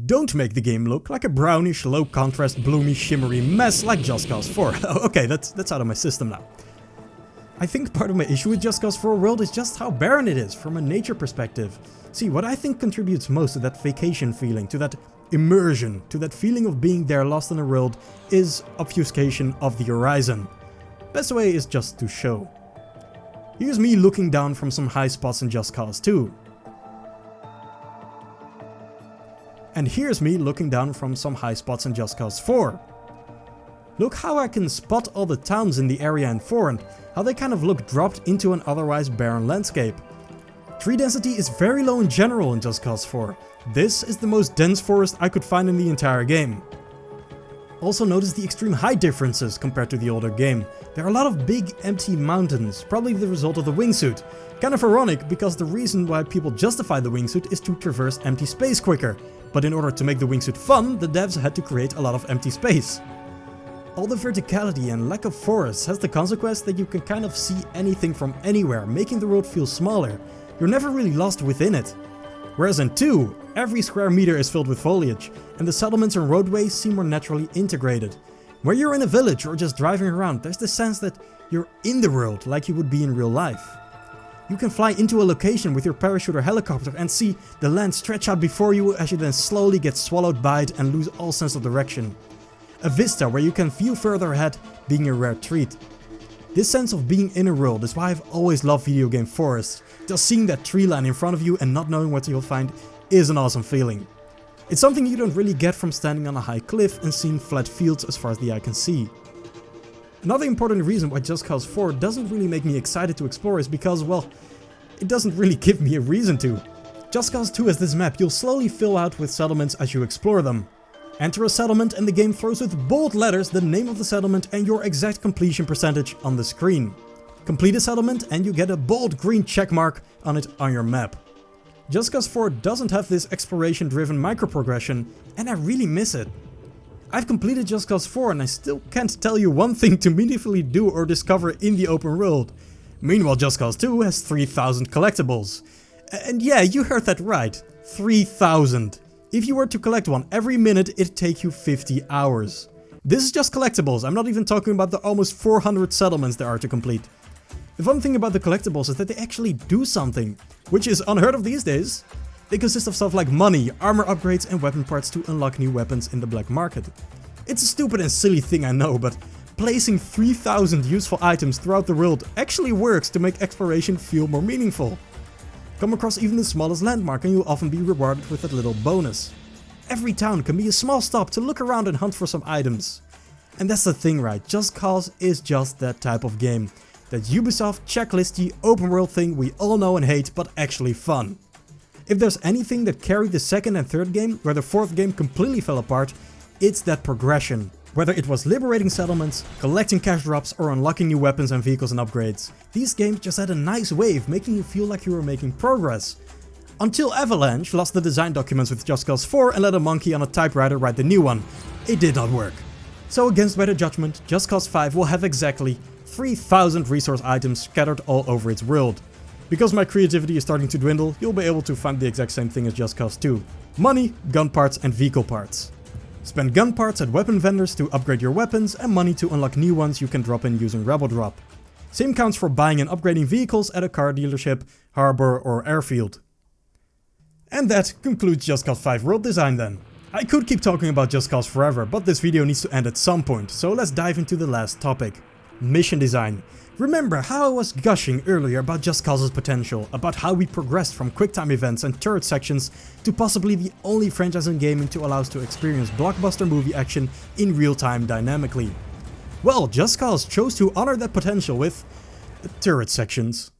Don't make the game look like a brownish, low contrast, bloomy, shimmery mess like Just Cause 4. Okay, that's out of my system now. I think part of my issue with Just Cause 4 world is just how barren it is from a nature perspective. See, what I think contributes most to that vacation feeling, to that immersion, to that feeling of being there lost in a world is obfuscation of the horizon. Best way is just to show. Here's me looking down from some high spots in Just Cause 2. And here's me looking down from some high spots in Just Cause 4. Look how I can spot all the towns in the area in 4 and how they kind of look dropped into an otherwise barren landscape. Tree density is very low in general in Just Cause 4. This is the most dense forest I could find in the entire game. Also notice the extreme height differences compared to the older game. There are a lot of big empty mountains, probably the result of the wingsuit. Kind of ironic because the reason why people justify the wingsuit is to traverse empty space quicker. But in order to make the wingsuit fun, the devs had to create a lot of empty space. All the verticality and lack of forests has the consequence that you can kind of see anything from anywhere, making the world feel smaller. You're never really lost within it. Whereas in 2, every square meter is filled with foliage, and the settlements and roadways seem more naturally integrated. Where you're in a village or just driving around, there's the sense that you're in the world like you would be in real life. You can fly into a location with your parachute or helicopter and see the land stretch out before you as you then slowly get swallowed by it and lose all sense of direction. A vista where you can view further ahead being a rare treat. This sense of being in a world is why I've always loved video game forests. Just seeing that tree line in front of you and not knowing what you'll find is an awesome feeling. It's something you don't really get from standing on a high cliff and seeing flat fields as far as the eye can see. Another important reason why Just Cause 4 doesn't really make me excited to explore is because, well, it doesn't really give me a reason to. Just Cause 2 has this map you'll slowly fill out with settlements as you explore them. Enter a settlement and the game throws with bold letters the name of the settlement and your exact completion percentage on the screen. Complete a settlement and you get a bold green check mark on it on your map. Just Cause 4 doesn't have this exploration driven micro-progression and I really miss it. I've completed Just Cause 4 and I still can't tell you one thing to meaningfully do or discover in the open world. Meanwhile, Just Cause 2 has 3,000 collectibles. And yeah, you heard that right, 3,000. If you were to collect one every minute, it'd take you 50 hours. This is just collectibles, I'm not even talking about the almost 400 settlements there are to complete. The fun thing about the collectibles is that they actually do something, which is unheard of these days. They consist of stuff like money, armor upgrades and weapon parts to unlock new weapons in the black market. It's a stupid and silly thing I know, but placing 3,000 useful items throughout the world actually works to make exploration feel more meaningful. Come across even the smallest landmark and you'll often be rewarded with that little bonus. Every town can be a small stop to look around and hunt for some items. And that's the thing, right? Just Cause is just that type of game that Ubisoft checklisty open world thing we all know and hate, but actually fun. If there's anything that carried the second and third game, where the fourth game completely fell apart, it's that progression. Whether it was liberating settlements, collecting cash drops, or unlocking new weapons and vehicles and upgrades, these games just had a nice wave, making you feel like you were making progress. Until Avalanche lost the design documents with Just Cause 4 and let a monkey on a typewriter write the new one. It did not work. So against better judgment, Just Cause 5 will have exactly 3,000 resource items scattered all over its world. Because my creativity is starting to dwindle, you'll be able to find the exact same thing as Just Cause 2. Money, gun parts and vehicle parts. Spend gun parts at weapon vendors to upgrade your weapons and money to unlock new ones you can drop in using Rebel Drop. Same counts for buying and upgrading vehicles at a car dealership, harbor or airfield. And that concludes Just Cause 5 world design then. I could keep talking about Just Cause forever, but this video needs to end at some point, so let's dive into the last topic. Mission design. Remember how I was gushing earlier about Just Cause's potential, about how we progressed from quicktime events and turret sections to possibly the only franchise in gaming to allow us to experience blockbuster movie action in real time dynamically. Well, Just Cause chose to honor that potential with turret sections.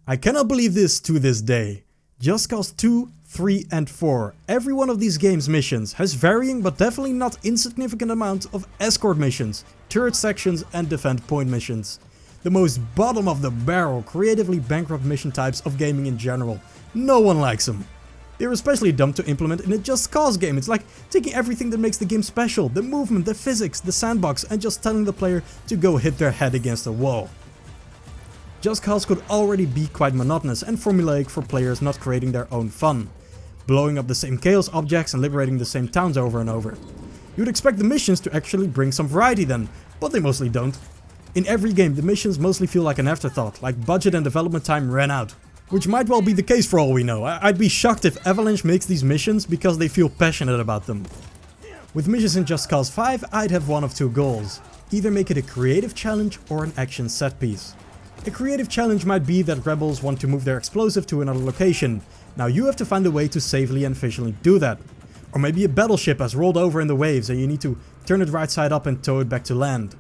I cannot believe this to this day. Just Cause 2, 3 and 4, every one of these games' missions has varying but definitely not insignificant amount of escort missions, turret sections and defend point missions. The most bottom of the barrel, creatively bankrupt mission types of gaming in general. No one likes them. They're especially dumb to implement in a Just Cause game. It's like taking everything that makes the game special, the movement, the physics, the sandbox, and just telling the player to go hit their head against a wall. Just Cause could already be quite monotonous and formulaic for players not creating their own fun, blowing up the same chaos objects and liberating the same towns over and over. You'd expect the missions to actually bring some variety then, but they mostly don't. In every game, the missions mostly feel like an afterthought, like budget and development time ran out. Which might well be the case for all we know. I'd be shocked if Avalanche makes these missions because they feel passionate about them. With missions in Just Cause 5, I'd have one of two goals. Either make it a creative challenge or an action set piece. A creative challenge might be that rebels want to move their explosive to another location. Now you have to find a way to safely and efficiently do that. Or maybe a battleship has rolled over in the waves and you need to turn it right side up and tow it back to land.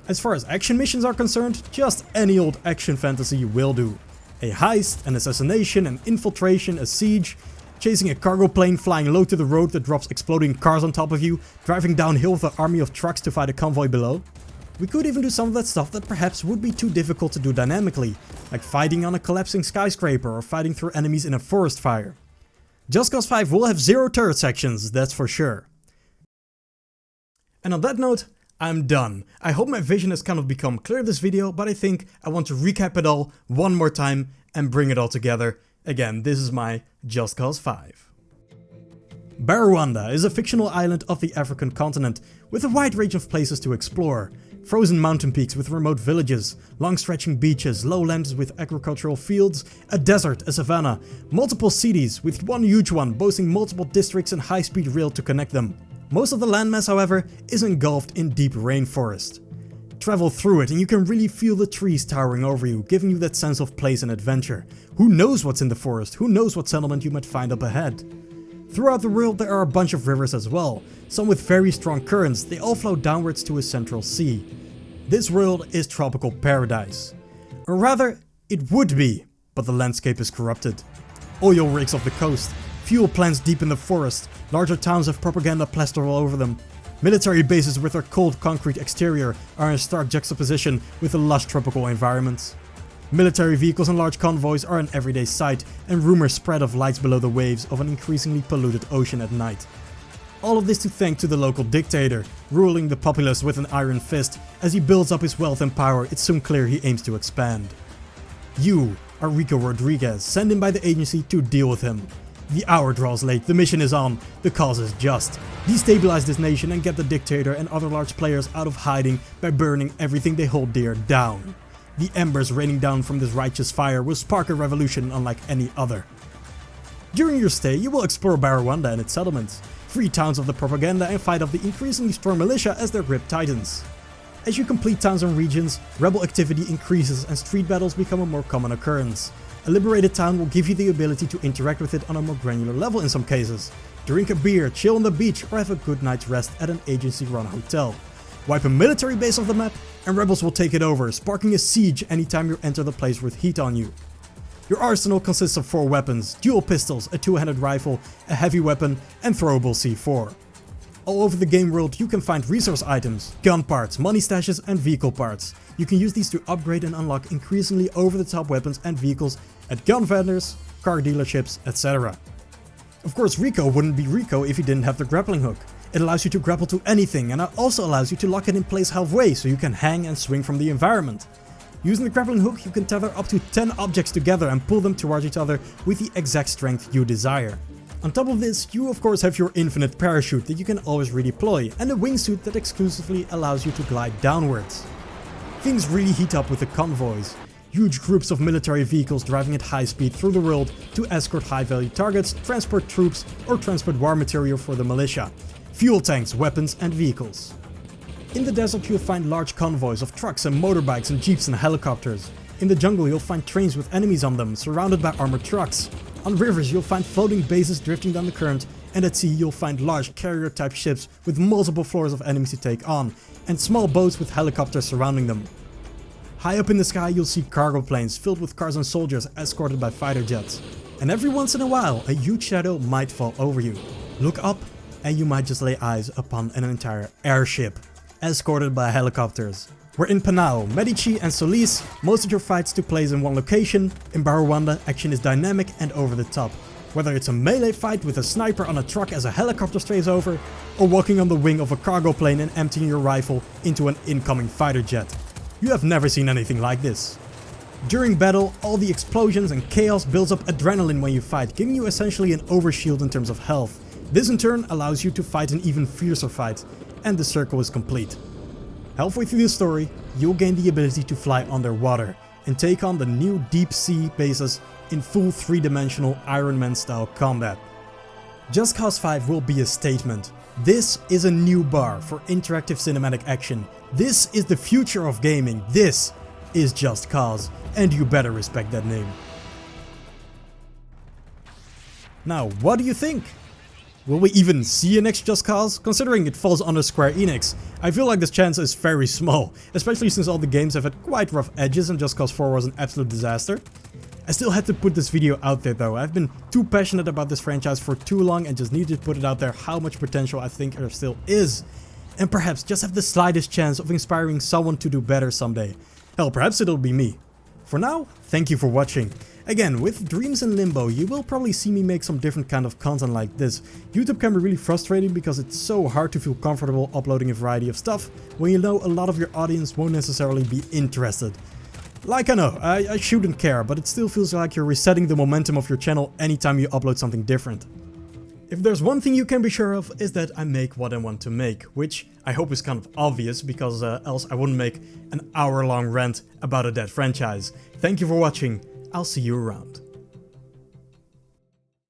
As far as action missions are concerned, just any old action fantasy will do. A heist, an assassination, an infiltration, a siege, chasing a cargo plane flying low to the road that drops exploding cars on top of you, driving downhill with an army of trucks to fight a convoy below. We could even do some of that stuff that perhaps would be too difficult to do dynamically, like fighting on a collapsing skyscraper or fighting through enemies in a forest fire. Just Cause 5 will have 0 turret sections, that's for sure. And on that note, I'm done. I hope my vision has kind of become clear this video, but I think I want to recap it all one more time and bring it all together. Again, this is my Just Cause 5. Barrawanda is a fictional island of the African continent with a wide range of places to explore. Frozen mountain peaks with remote villages, long stretching beaches, lowlands with agricultural fields, a desert, a savanna, multiple cities with one huge one boasting multiple districts and high-speed rail to connect them. Most of the landmass, however, is engulfed in deep rainforest. Travel through it and you can really feel the trees towering over you, giving you that sense of place and adventure. Who knows what's in the forest? Who knows what settlement you might find up ahead? Throughout the world there are a bunch of rivers as well, some with very strong currents. They all flow downwards to a central sea. This world is tropical paradise. Or rather, it would be, but the landscape is corrupted. Oil rigs off the coast, fuel plants deep in the forest, larger towns have propaganda plastered all over them. Military bases with their cold concrete exterior are in stark juxtaposition with the lush tropical environments. Military vehicles and large convoys are an everyday sight, and rumors spread of lights below the waves of an increasingly polluted ocean at night. All of this to thank to the local dictator, ruling the populace with an iron fist. As he builds up his wealth and power, it's soon clear he aims to expand. You are Rico Rodriguez, sent in by the agency to deal with him. The hour draws late, the mission is on, the cause is just. Destabilize this nation and get the dictator and other large players out of hiding by burning everything they hold dear down. The embers raining down from this righteous fire will spark a revolution unlike any other. During your stay, you will explore Barrawanda and its settlements, free towns of the propaganda and fight off the increasingly strong militia as their grip tightens. As you complete towns and regions, rebel activity increases and street battles become a more common occurrence. A liberated town will give you the ability to interact with it on a more granular level in some cases. Drink a beer, chill on the beach, or have a good night's rest at an agency-run hotel. Wipe a military base off the map and rebels will take it over, sparking a siege anytime you enter the place with heat on you. Your arsenal consists of 4 weapons, dual pistols, a 2-handed rifle, a heavy weapon and throwable C4. All over the game world you can find resource items, gun parts, money stashes and vehicle parts. You can use these to upgrade and unlock increasingly over-the-top weapons and vehicles at gun vendors, car dealerships, etc. Of course, Rico wouldn't be Rico if he didn't have the grappling hook. It allows you to grapple to anything and it also allows you to lock it in place halfway so you can hang and swing from the environment. Using the grappling hook you can tether up to 10 objects together and pull them towards each other with the exact strength you desire. On top of this, you of course have your infinite parachute that you can always redeploy and a wingsuit that exclusively allows you to glide downwards. Things really heat up with the convoys. Huge groups of military vehicles driving at high speed through the world to escort high value targets, transport troops or transport war material for the militia, fuel tanks, weapons and vehicles. In the desert you'll find large convoys of trucks and motorbikes and jeeps and helicopters. In the jungle you'll find trains with enemies on them, surrounded by armored trucks. On rivers you'll find floating bases drifting down the current, and at sea you'll find large carrier type ships with multiple floors of enemies to take on, and small boats with helicopters surrounding them. High up in the sky you'll see cargo planes filled with cars and soldiers escorted by fighter jets. And every once in a while a huge shadow might fall over you. Look up and you might just lay eyes upon an entire airship, escorted by helicopters. We're in Panau, Medici and Solis. Most of your fights took place in one location. In Barwanda, action is dynamic and over the top. Whether it's a melee fight with a sniper on a truck as a helicopter strays over, or walking on the wing of a cargo plane and emptying your rifle into an incoming fighter jet. You have never seen anything like this. During battle, all the explosions and chaos builds up adrenaline when you fight, giving you essentially an overshield in terms of health. This in turn allows you to fight an even fiercer fight, and the circle is complete. Halfway through the story, you'll gain the ability to fly underwater and take on the new deep sea bases in full 3-dimensional Iron Man style combat. Just Cause 5 will be a statement. This is a new bar for interactive cinematic action. This is the future of gaming. This is Just Cause, and you better respect that name. Now, what do you think? Will we even see a next Just Cause? Considering it falls under Square Enix, I feel like this chance is very small, especially since all the games have had quite rough edges and Just Cause 4 was an absolute disaster. I still had to put this video out there though. I've been too passionate about this franchise for too long and just needed to put it out there how much potential I think there still is. And perhaps just have the slightest chance of inspiring someone to do better someday. Hell, perhaps it'll be me. For now, thank you for watching. Again, with Dreams in Limbo, you will probably see me make some different kind of content like this. YouTube can be really frustrating because it's so hard to feel comfortable uploading a variety of stuff when you know a lot of your audience won't necessarily be interested. Like I know, I shouldn't care, but it still feels like you're resetting the momentum of your channel anytime you upload something different. If there's one thing you can be sure of, is that I make what I want to make, which I hope is kind of obvious because else I wouldn't make an hour-long rant about a dead franchise. Thank you for watching, I'll see you around.